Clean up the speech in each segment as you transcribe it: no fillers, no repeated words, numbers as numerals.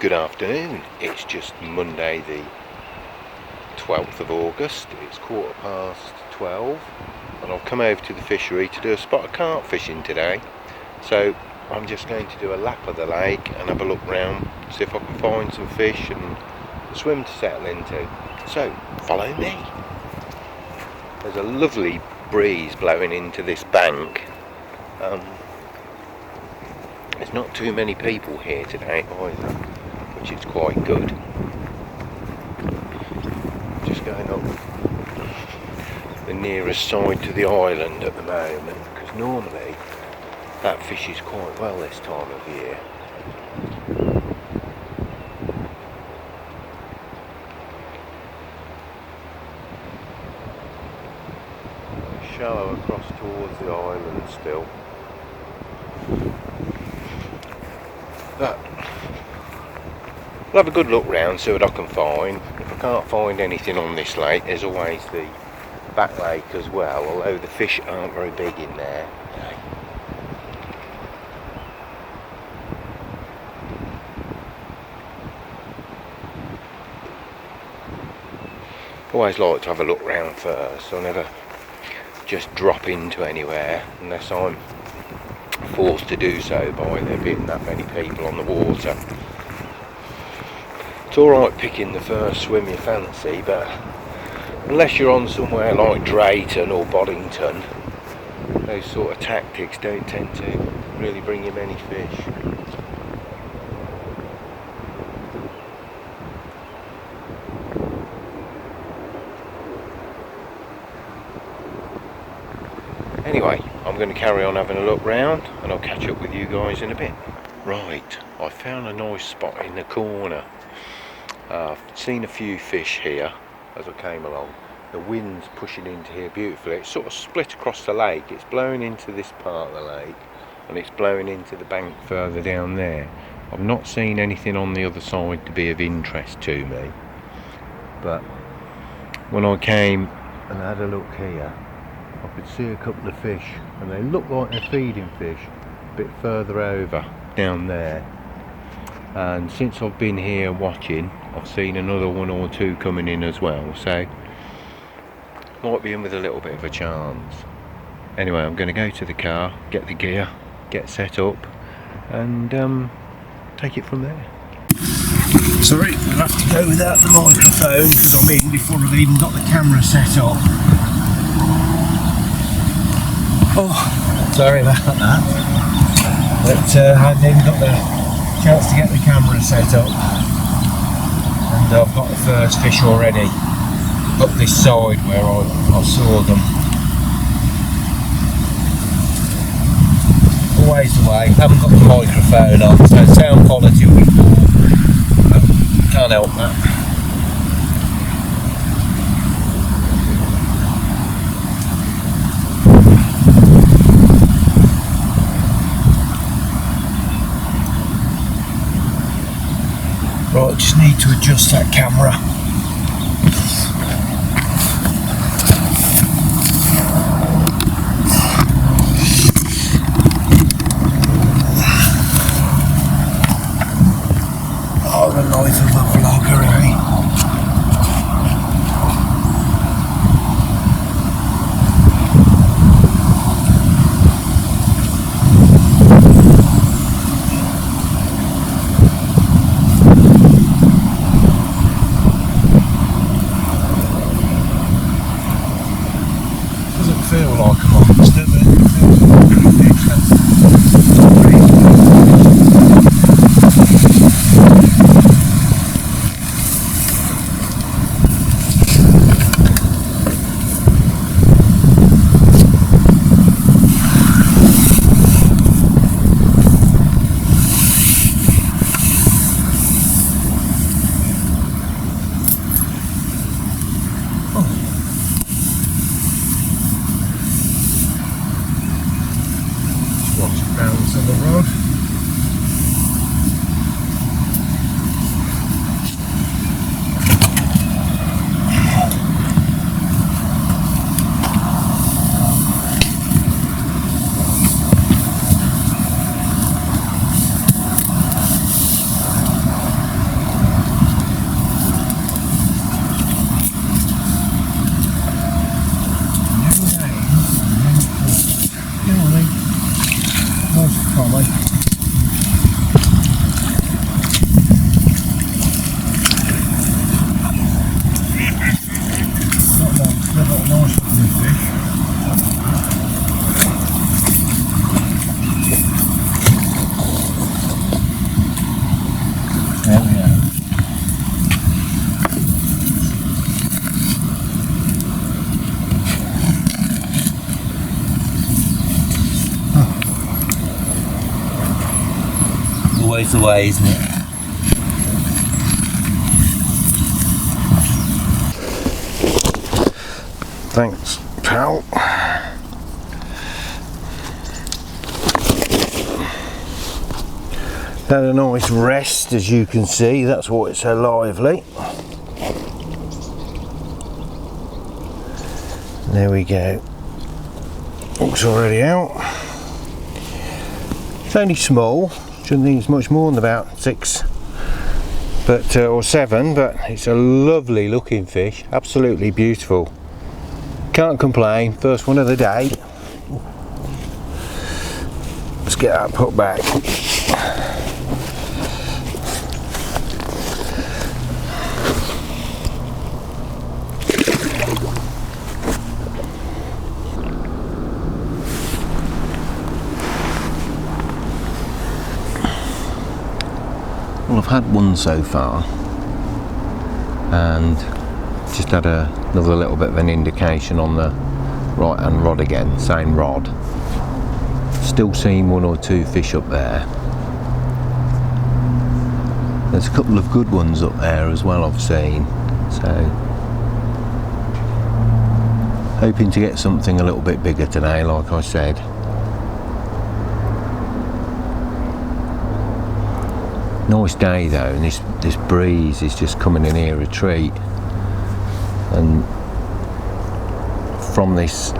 Good afternoon. It's just Monday the 12th of August. It's 12:15 and I've come over to the fishery to do a spot of carp fishing today. So I'm just going to do a lap of the lake and have a look round, see if I can find some fish and a swim to settle into. So follow me. There's a lovely breeze blowing into this bank. There's not too many people here today either, which is quite good. Just going up the nearest side to the island at the moment, because normally that fishes quite well this time of year. Shallow across towards the island still. But I'll have a good look round, see what I can find. If I can't find anything on this lake, there's always the back lake as well, although the fish aren't very big in there. Always like to have a look round first. I'll never just drop into anywhere unless I'm forced to do so by there being that many people on the water. It's alright picking the first swim you fancy, but unless you're on somewhere like Drayton or Boddington, those sort of tactics don't tend to really bring you many fish. Anyway, I'm going to carry on having a look round and I'll catch up with you guys in a bit. Right, I found a nice spot in the corner. I've seen a few fish here as I came along. The wind's pushing into here beautifully. It's sort of split across the lake. It's blowing into this part of the lake and it's blowing into the bank further down there. I've not seen anything on the other side to be of interest to me, but when I came and had a look here, I could see a couple of fish and they look like they're feeding fish a bit further over down there. And since I've been here watching, I've seen another one or two coming in as well, so might be in with a little bit of a chance. Anyway, I'm going to go to the car, get the gear, get set up and take it from there. Sorry, I'll have to go without the microphone because I'm in before I've even got the camera set up. Oh, sorry about that. But I hadn't even got the chance to get the camera set up. And I've got the first fish already up this side where I saw them. Always the way, haven't got the microphone on, so sound quality will be poor, but can't help that. Right, just need to adjust that camera. Oh, the life of a vlogger, eh? always the way, isn't it? Thanks, pal. Had a nice rest, as you can see. That's why it's so lively. There we go. Hook's already out. It's only small. Shouldn't think it's much more than about 6, but or 7. But it's a lovely looking fish. Absolutely beautiful. Can't complain. First one of the day. Let's get that put back. Well, I've had one so far, and just had another little bit of an indication on the right hand rod again, same rod. Still seeing 1 or 2 fish up there. There's a couple of good ones up there as well I've seen, so hoping to get something a little bit bigger today, like I said. Nice day though, and this breeze is just coming in here a treat. And from this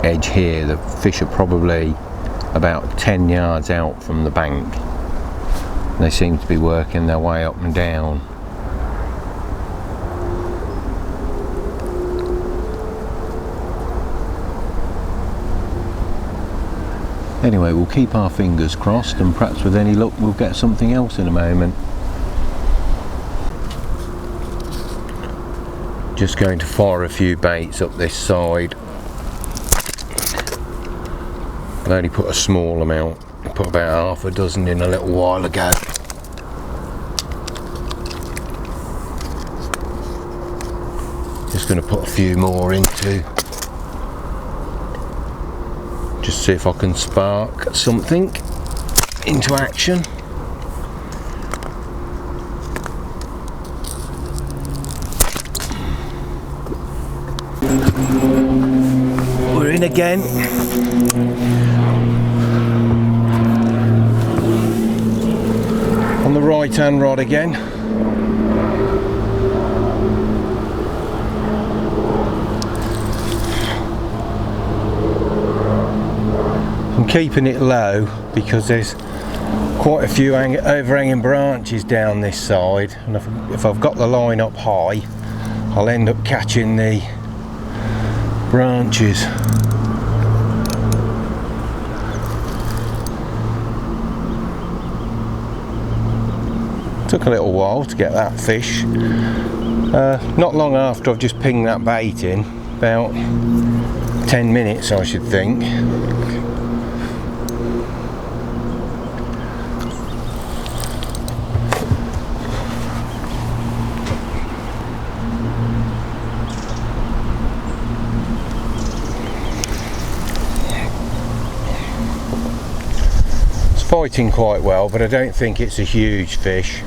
edge here, the fish are probably about 10 yards out from the bank. They seem to be working their way up and down. Anyway, we'll keep our fingers crossed, and perhaps with any luck we'll get something else in a moment. Just going to fire a few baits up this side. I only put a small amount. I put about half a dozen in a little while ago. Just going to put a few more into. Just see if I can spark something into action. We're in again. On the right hand rod again. I'm keeping it low because there's quite a few overhanging branches down this side, and if I've got the line up high I'll end up catching the branches. Took a little while to get that fish. Not long after I've just pinged that bait in, about 10 minutes I should think. Fighting quite well, but I don't think it's a huge fish.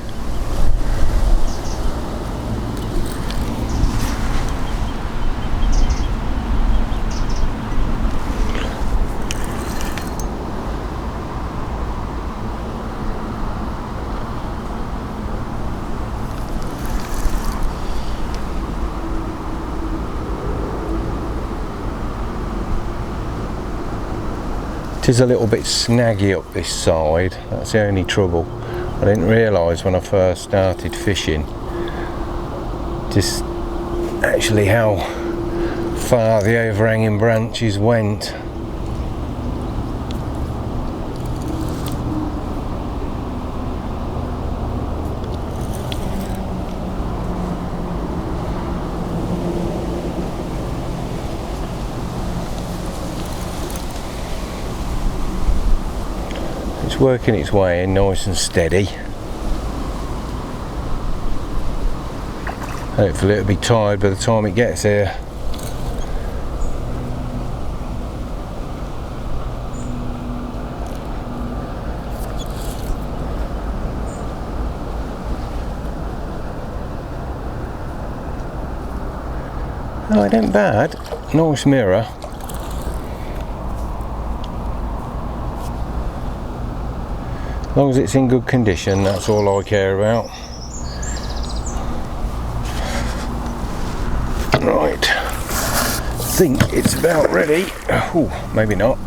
It is a little bit snaggy up this side, that's the only trouble. I didn't realise when I first started fishing just actually how far the overhanging branches went. It's working its way in nice and steady. Hopefully it'll be tired by the time it gets here. Oh, it ain't bad. Nice mirror. As long as it's in good condition, that's all I care about. Right, I think it's about ready. Oh, maybe not.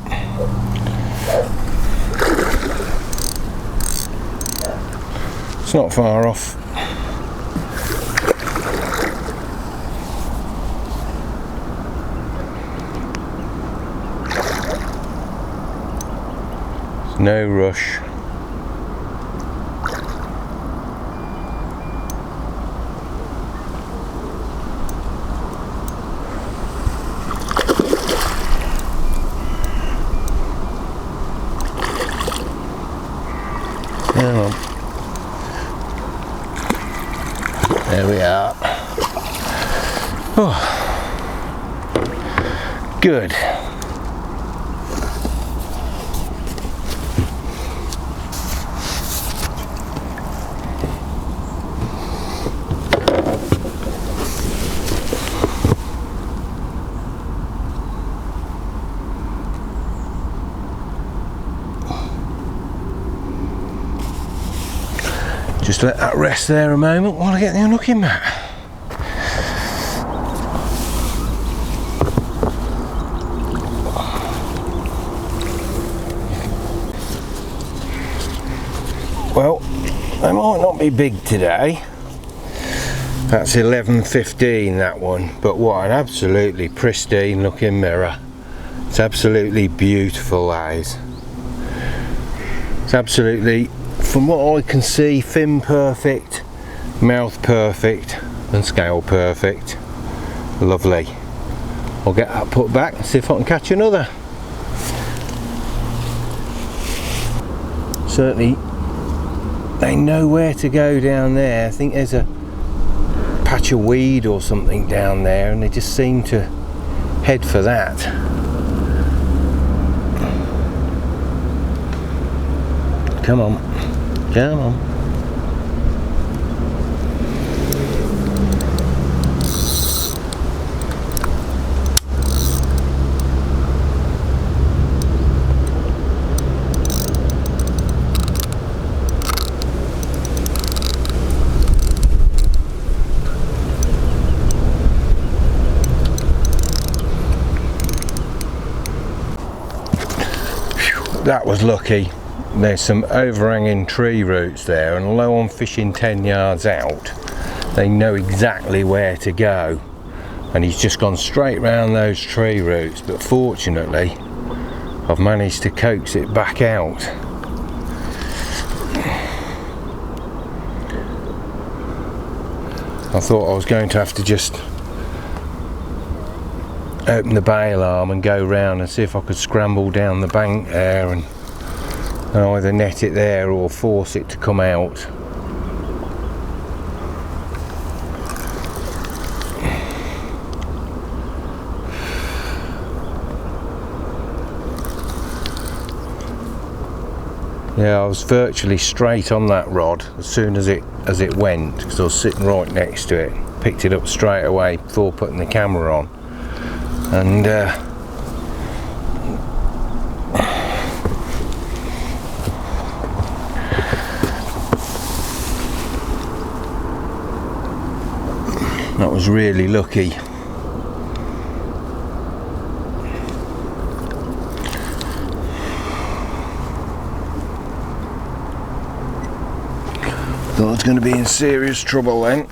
It's not far off. There's no rush. There we are. Oh, good. Just let that rest there a moment while I get the unhooking mat. Well, they might not be big today. That's 11.15, that one, but what an absolutely pristine looking mirror. It's absolutely beautiful, that is. It's absolutely, from what I can see, fin perfect, mouth perfect and scale perfect. Lovely. I'll get that put back and see if I can catch another. Certainly they know where to go down there. I think there's a patch of weed or something down there and they just seem to head for that. Come on, come on. That was lucky. There's some overhanging tree roots there, and although I'm fishing 10 yards out, they know exactly where to go, and he's just gone straight round those tree roots, but fortunately I've managed to coax it back out. I thought I was going to have to just open the bail arm and go round and see if I could scramble down the bank there and either net it there or force it to come out. Yeah, I was virtually straight on that rod as soon as it went, because I was sitting right next to it. Picked it up straight away before putting the camera on, and that was really lucky. Thought I was going to be in serious trouble then.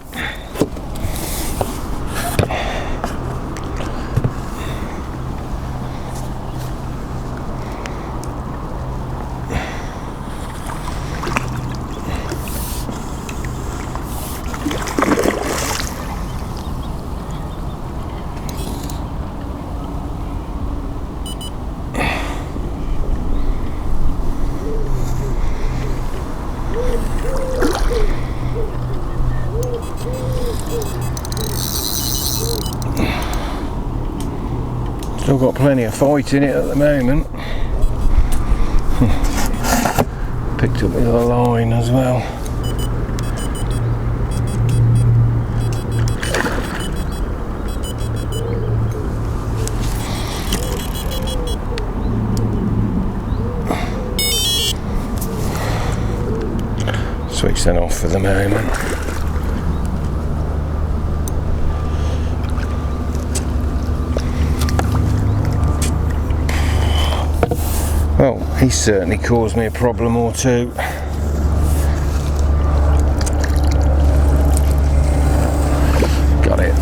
Still got plenty of fight in it at the moment. Picked up the other line as well. Bolderson off for the moment. Well, he's certainly caused me a problem or two. Got it.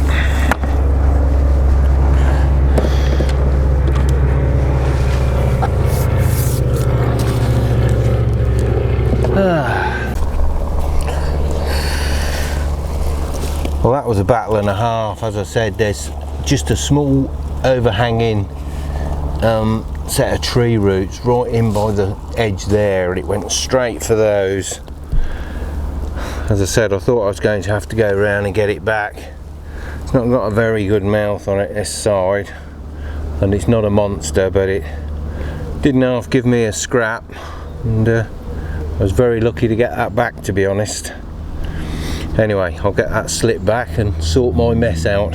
Well, that was a battle and a half. As I said, there's just a small overhanging set of tree roots right in by the edge there, and it went straight for those. As I said, I thought I was going to have to go around and get it back. It's not got a very good mouth on it this side, and it's not a monster, but it didn't half give me a scrap, and I was very lucky to get that back, to be honest. Anyway, I'll get that slipped back and sort my mess out.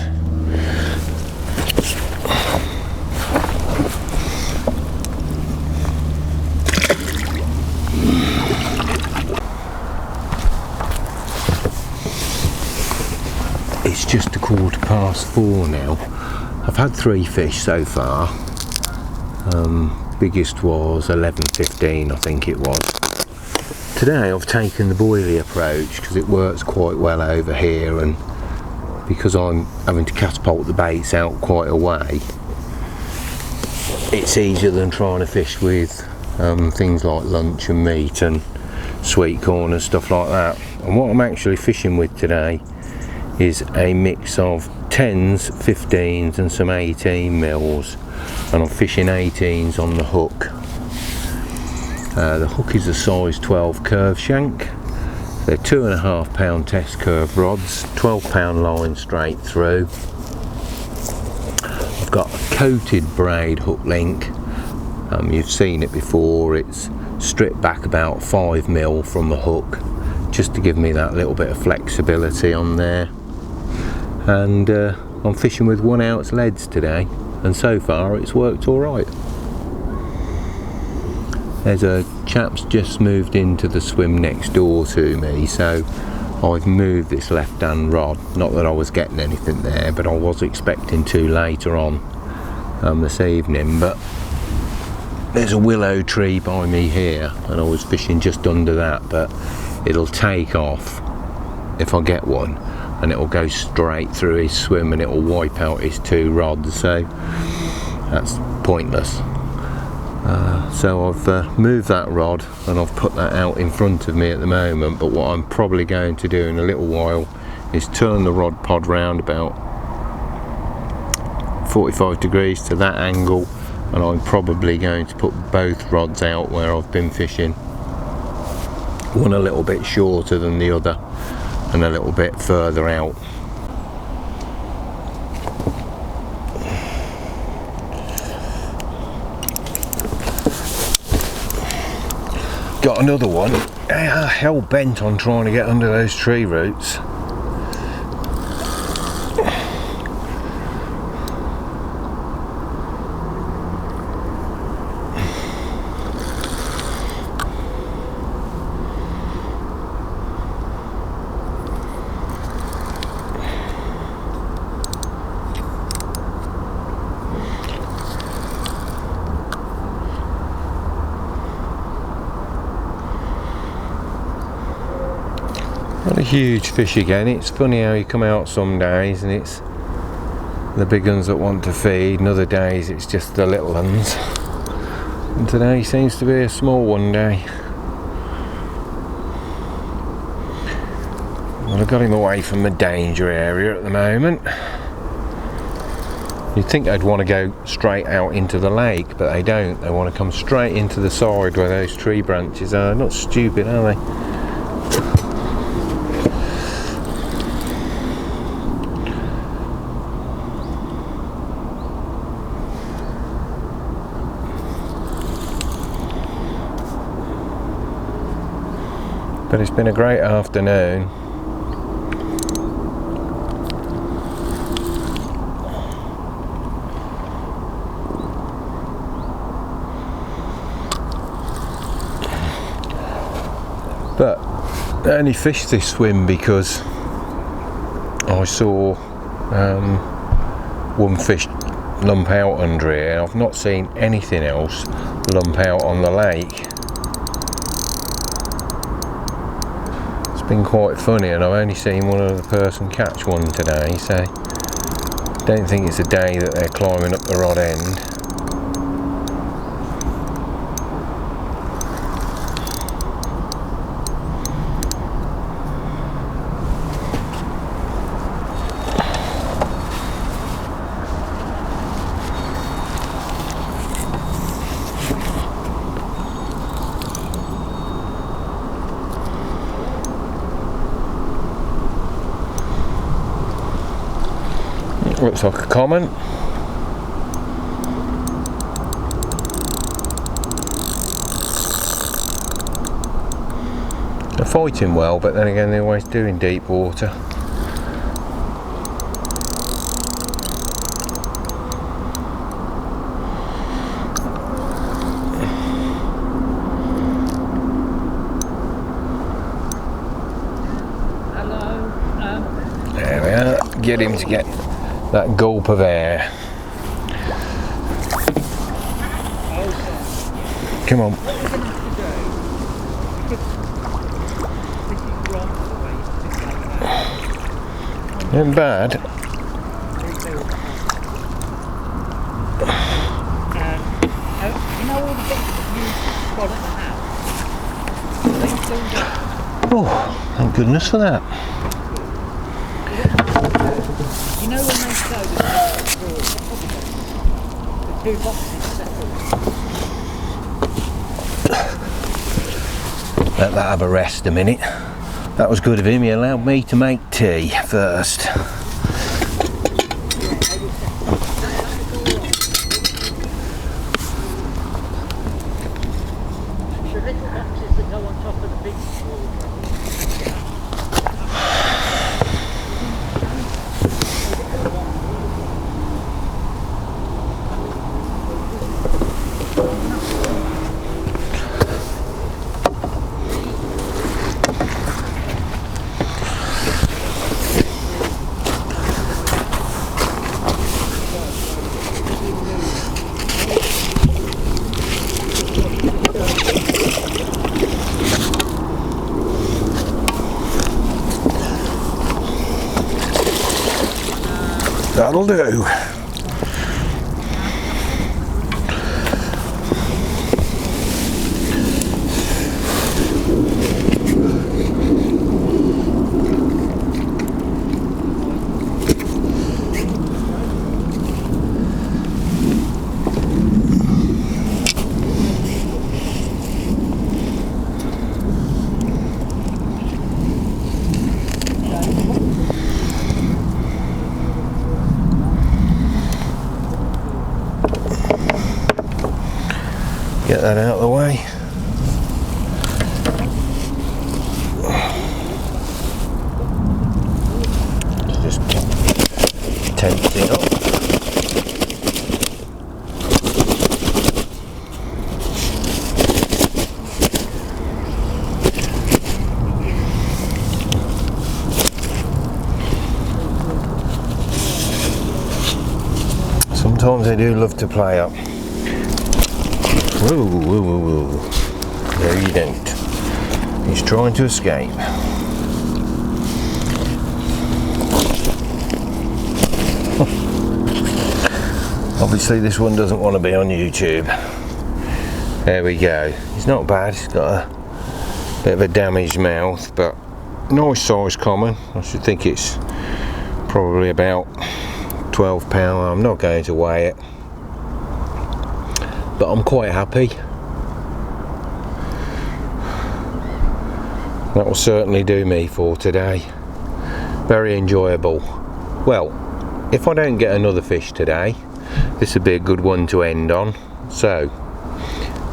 It's just 4:15 now. I've had 3 fish so far. Biggest was 11.15, I think it was. Today I've taken the boilie approach because it works quite well over here, and because I'm having to catapult the baits out quite a way, it's easier than trying to fish with things like lunch and meat and sweet corn and stuff like that. And what I'm actually fishing with today is a mix of 10s, 15s and some 18 mils, and I'm fishing 18s on the hook. The hook is a size 12 curve shank. They're 2.5 pound test curve rods, 12 pound line straight through. I've got a coated braid hook link. You've seen it before. It's stripped back about 5 mil from the hook, just to give me that little bit of flexibility on there. And I'm fishing with 1 ounce leads today, and so far it's worked alright. There's a chap's just moved into the swim next door to me, so I've moved this left hand rod. Not that I was getting anything there, but I was expecting to later on this evening. But there's a willow tree by me here, and I was fishing just under that, but it'll take off if I get one, and it'll go straight through his swim and it'll wipe out his 2 rods, so that's pointless. So I've moved that rod and I've put that out in front of me at the moment, but what I'm probably going to do in a little while is turn the rod pod round about 45 degrees to that angle, and I'm probably going to put both rods out where I've been fishing, one a little bit shorter than the other and a little bit further out. Got another one. They are hell bent on trying to get under those tree roots. Not a huge fish again. It's funny how you come out some days and it's the big ones that want to feed, and other days it's just the little ones. And today seems to be a small one day. Well, I've got him away from the danger area at the moment. You'd think they'd want to go straight out into the lake, but they don't. They want to come straight into the side where those tree branches are. Not stupid, are they? But it's been a great afternoon. But I only fished this swim because I saw one fish lump out under here. I've not seen anything else lump out on the lake. It's been quite funny, and I've only seen one other person catch one today, so I don't think it's a day that they're climbing up the rod end. Looks like a common. They're fighting well, but then again they always do in deep water. Hello. There we are. Get him to get that gulp of air. Come on. Not bad. You know all the bits that you got at the house? Are they still there? Oh, thank goodness for that. You know when they show the two boxes settled? Let that have a rest a minute. That was good of him. He allowed me to make tea first. That'll do. Get that out of the way. Just tense it up. Sometimes they do love to play up. Whoa, whoa, whoa, whoa. No, you don't. He's trying to escape. Obviously this one doesn't want to be on YouTube. There we go. He's not bad. He's got a bit of a damaged mouth, but nice size common. I should think it's probably about 12 pound. I'm not going to weigh it, but I'm quite happy. That will certainly do me for today. Very enjoyable. Well, if I don't get another fish today, this would be a good one to end on. So,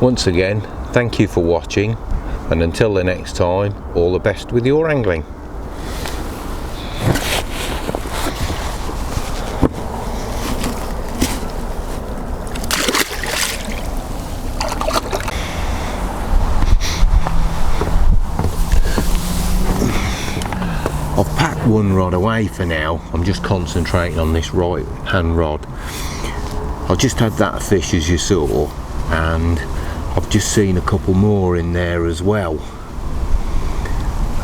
once again, thank you for watching, and until the next time, all the best with your angling. one rod away for now. I'm just concentrating on this right hand rod. I just had that fish, as you saw, and I've just seen a couple more in there as well.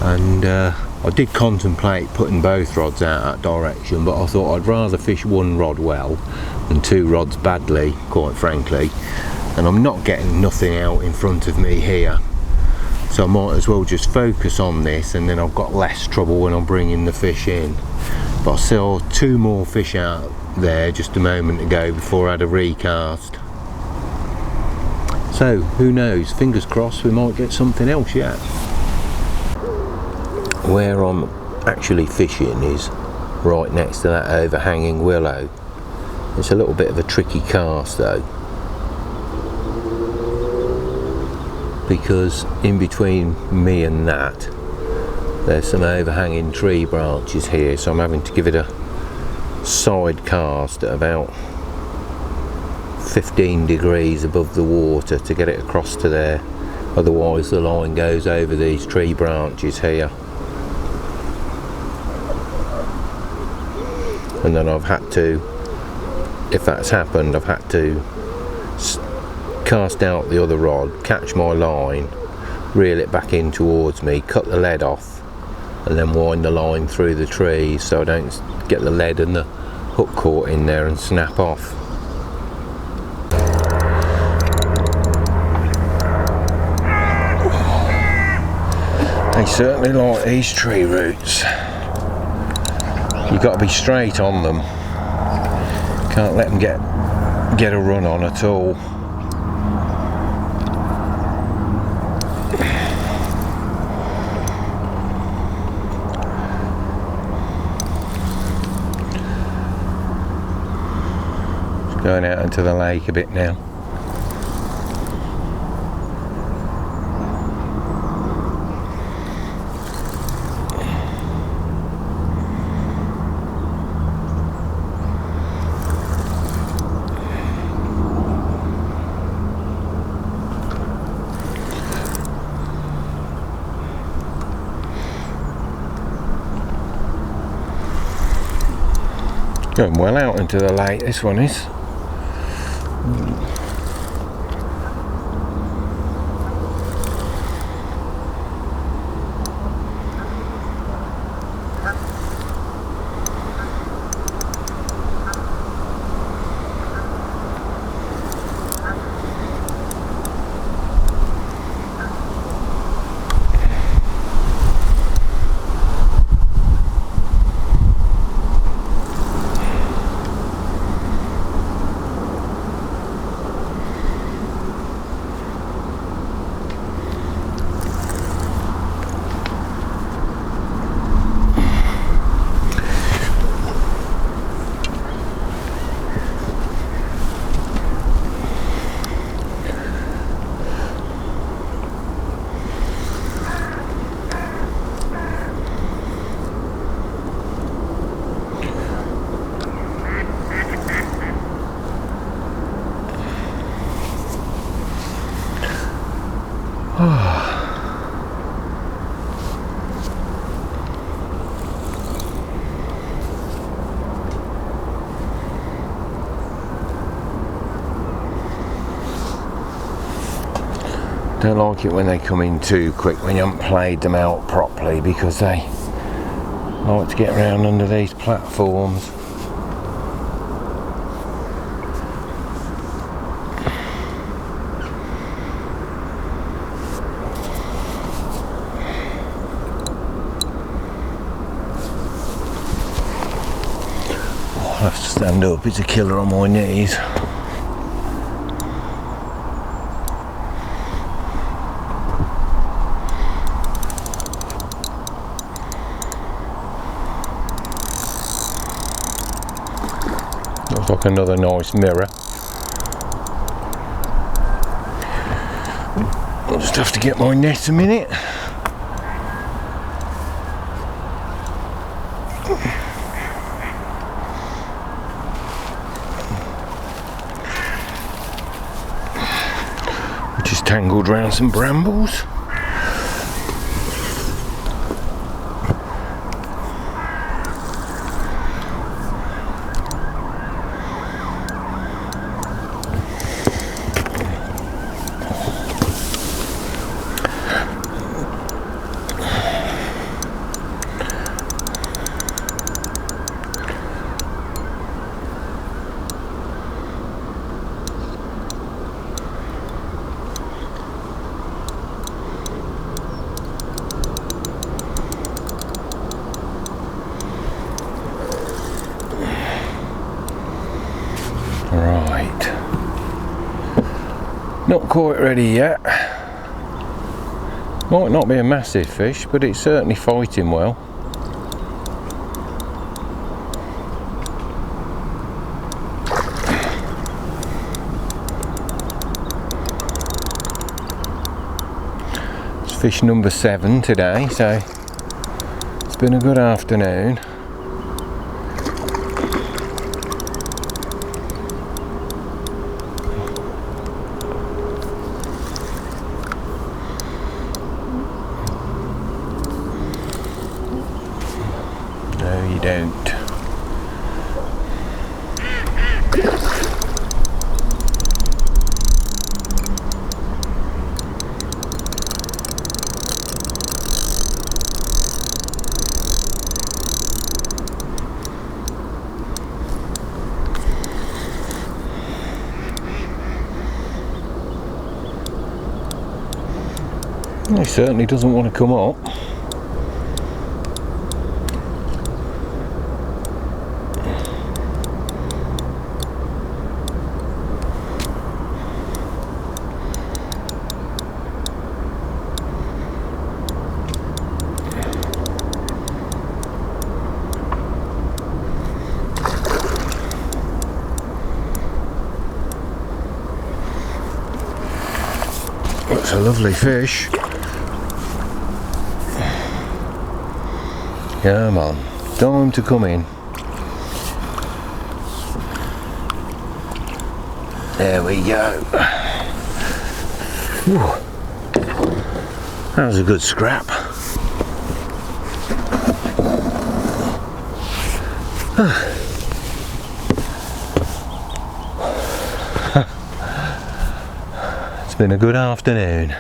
And I did contemplate putting both rods out that direction, but I thought I'd rather fish one rod well than two rods badly, quite frankly. And I'm not getting nothing out in front of me here, so I might as well just focus on this, and then I've got less trouble when I'm bringing the fish in. But I saw two more fish out there just a moment ago before I had a recast. So who knows, fingers crossed we might get something else yet. Where I'm actually fishing is right next to that overhanging willow. It's a little bit of a tricky cast though, because in between me and that there's some overhanging tree branches here, so I'm having to give it a side cast at about 15 degrees above the water to get it across to there, otherwise the line goes over these tree branches here. And then I've had to, if that's happened, I've had to cast out the other rod, catch my line, reel it back in towards me, cut the lead off, and then wind the line through the trees so I don't get the lead and the hook caught in there and snap off. They certainly like these tree roots. You've got to be straight on them. Can't let them get a run on at all. Just going out into the lake a bit now. Going well out into the lake, this one is. Don't like it when they come in too quick when you haven't played them out properly, because they like to get around under these platforms. Oh, I have to stand up, it's a killer on my knees. Looks like another nice mirror. I'll just have to get my net a minute. Which is tangled around some brambles. Right. Not quite ready yet. Might not be a massive fish, but it's certainly fighting well. It's fish number 7 today, so it's been a good afternoon. No, you don't. He certainly doesn't want to come up. That's a lovely fish. Come on, time to come in. There we go. Whew. That was a good scrap. It's been a good afternoon.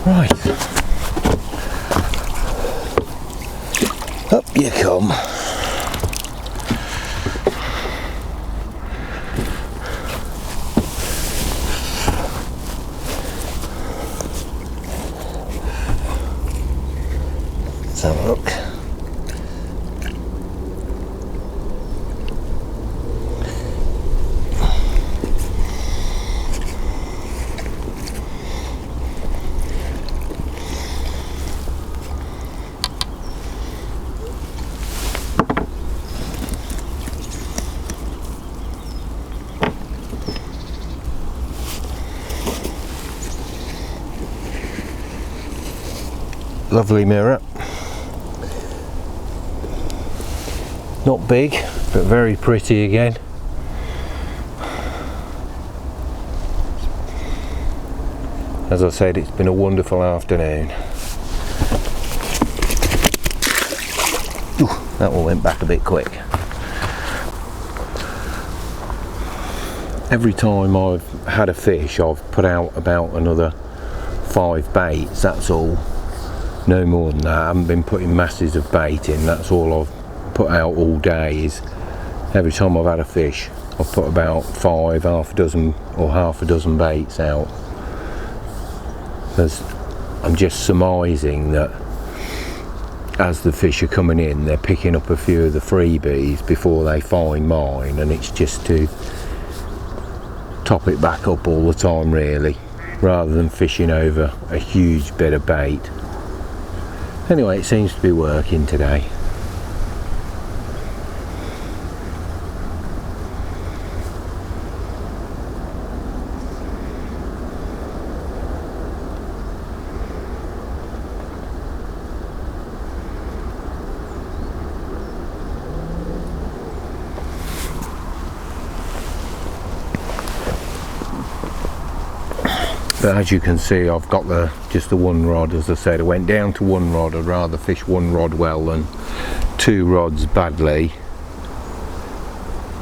Right, up you come. Let's have a look. Lovely mirror. Not big, but very pretty again. As I said, it's been a wonderful afternoon. Ooh, that one went back a bit quick. Every time I've had a fish, I've put out about another 5 baits, that's all. No more than that. I haven't been putting masses of bait in. That's all I've put out all day. Is every time I've had a fish, I've put about 5, half a dozen or half a dozen baits out. Because I'm just surmising that as the fish are coming in, they're picking up a few of the freebies before they find mine, and it's just to top it back up all the time, really, rather than fishing over a huge bit of bait. Anyway, it seems to be working today. But as you can see, I've got just the one rod. As I said, I went down to one rod. I'd rather fish one rod well than two rods badly.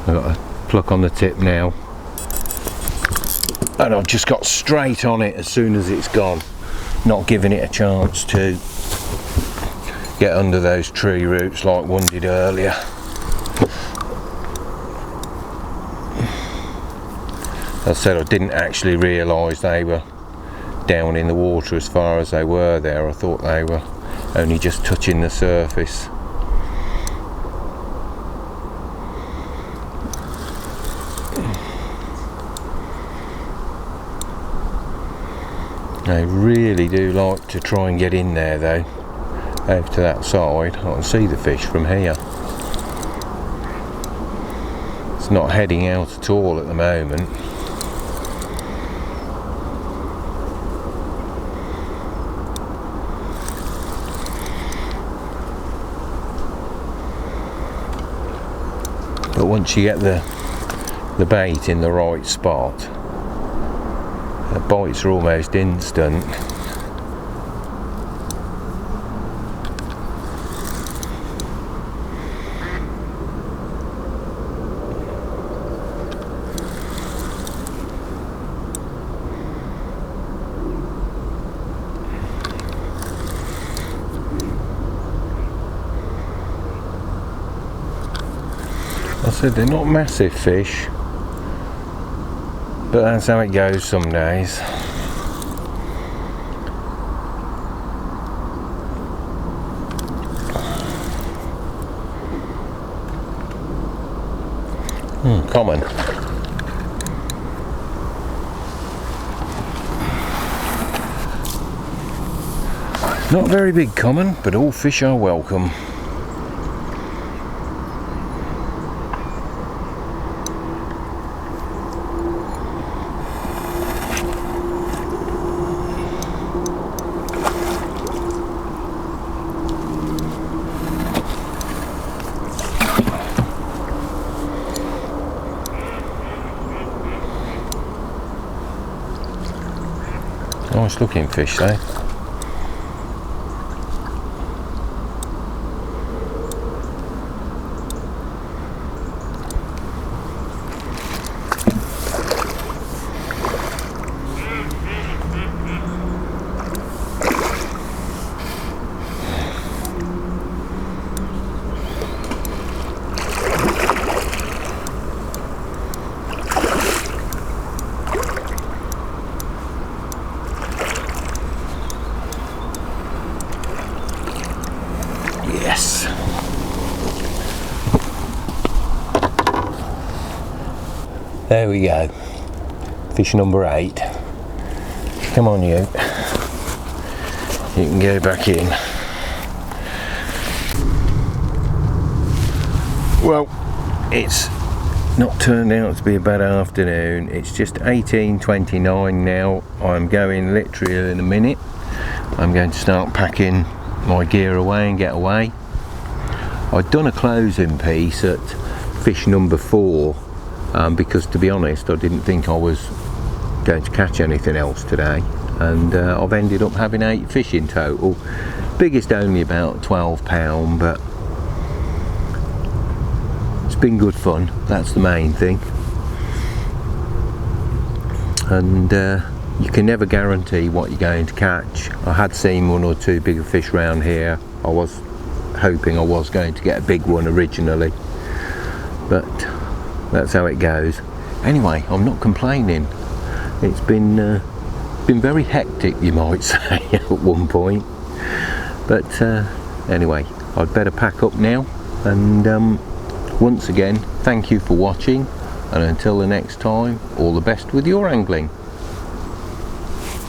I've got a pluck on the tip now, and I've just got straight on it as soon as it's gone, not giving it a chance to get under those tree roots like one did earlier. As I said, I didn't actually realise they were down in the water as far as they were there. I thought they were only just touching the surface. They really do like to try and get in there though, over to that side. I can see the fish from here. It's not heading out at all at the moment. But once you get the bait in the right spot, the bites are almost instant. I said they're not massive fish, but that's how it goes some days. Common. Not very big common, but all fish are welcome. Nice looking fish though. Yes. There we go. Fish number 8. Come on you. You can go back in. Well, it's not turned out to be a bad afternoon. It's just 18:29 now. I'm going literally in a minute. I'm going to start packing my gear away and get away. I'd done a closing piece at fish number 4 because, to be honest, I didn't think I was going to catch anything else today, and I've ended up having 8 fish in total. Biggest only about £12, but it's been good fun. That's the main thing. And you can never guarantee what you're going to catch. I had seen 1 or 2 bigger fish around here. I was hoping I was going to get a big one originally, but that's how it goes. Anyway, I'm not complaining. It's been very hectic, you might say, at one point. But anyway, I'd better pack up now. And once again, thank you for watching. And until the next time, all the best with your angling.